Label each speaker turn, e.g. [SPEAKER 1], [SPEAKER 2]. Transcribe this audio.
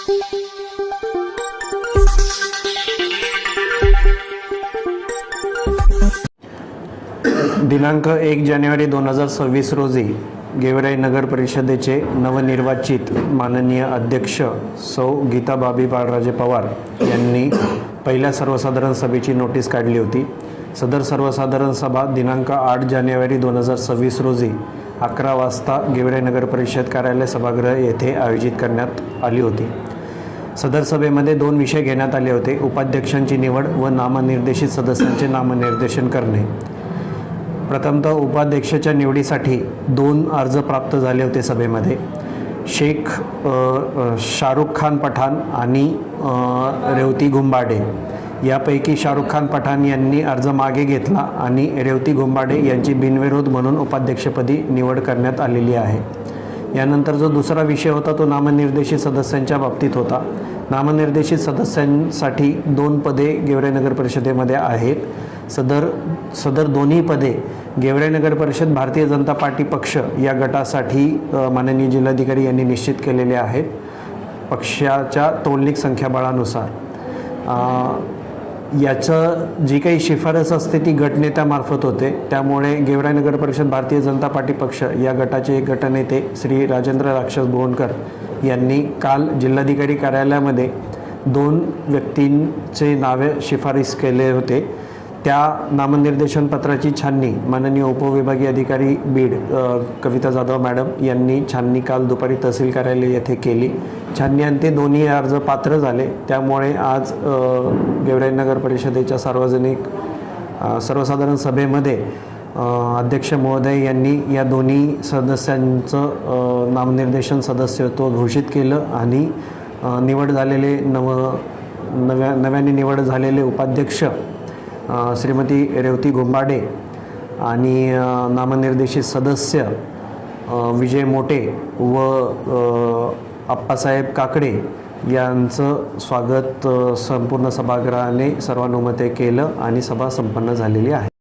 [SPEAKER 1] दिनांक 1 जानेवारी 2026 रोजी गेवराई नगर परिषदेचे नवनिर्वाचित माननीय अध्यक्ष सौ गीता बाबी बाळराजे पवार यांनी पहिल्या सर्वसाधारण सभेची नोटीस काढली होती। सदर सर्वसाधारण सभा दिनांक 8 जानेवारी 2026 रोजी 11 वाजता गेवराई नगर परिषद कार्यालय सभागृह येथे आयोजित करण्यात आली होती। सदर सभेमध्ये 2 विषय घेण्यात आले होते। उपाध्यक्षांची निवड व नामनिर्देशित सदस्यांचे नामनिर्देशन करणे। प्रथमतः उपाध्यक्षाच्या निवडीसाठी 2 अर्ज प्राप्त झाले होते सभेमध्ये। शेख शाहरुख खान पठाण आणि रेवती घुंबाडे यापैकी शाहरुख खान पठाण यांनी अर्ज मागे घेतला आणि रेवती घुंबाडे यांची बिनविरोध म्हणून उपाध्यक्षपदी निवड करण्यात आलेली आहे। यानंतर जो दुसरा विषय होता तो नामनिर्देशित सदस्यांच्या बाबतीत होता। नामनिर्देशित सदस्यांसाठी 2 पदे गेवराई नगर परिषदेमध्ये आहेत। सदर दोन्ही पदे गेवराई नगर परिषद भारतीय जनता पार्टी पक्ष या गटासाठी माननीय जिल्हाधिकारी यांनी निश्चित केलेले आहेत पक्षाच्या तोंडलिक संख्याबळानुसार। याचं जी काही शिफारस असते ती गटनेत्यामार्फत होते। त्यामुळे गेवराई नगर परिषद भारतीय जनता पार्टी पक्ष या गटाचे एक गटनेते श्री राजेंद्र राक्षस गोवणकर यांनी काल जिल्हाधिकारी कार्यालयामध्ये 2 व्यक्तींचे नावे शिफारस केले होते। त्या नामनिर्देशन पत्राची छाननी माननीय उपविभागीय अधिकारी बीड कविता जाधव मॅडम यांनी छाननी काल दुपारी तहसील कार्यालय येथे केली। छाननी अंती दोन्ही अर्ज पात्र झाले। त्यामुळे आज गेवराई नगर परिषदेच्या सर्वसाधारण सभेमध्ये अध्यक्ष महोदय यांनी या दोन्ही सदस्यांचं नामनिर्देशन सदस्यत्व घोषित केलं आणि निवड झालेले नव्याने निवड झालेले उपाध्यक्ष श्रीमती रेवती घुंबाडे आणि नामनिर्देशित सदस्य विजय मोटे व आप्पासाहेब काकडे यांचं स्वागत संपूर्ण सभागृहाने सर्वानुमते केलं आणि सभा संपन्न झालेली आहे।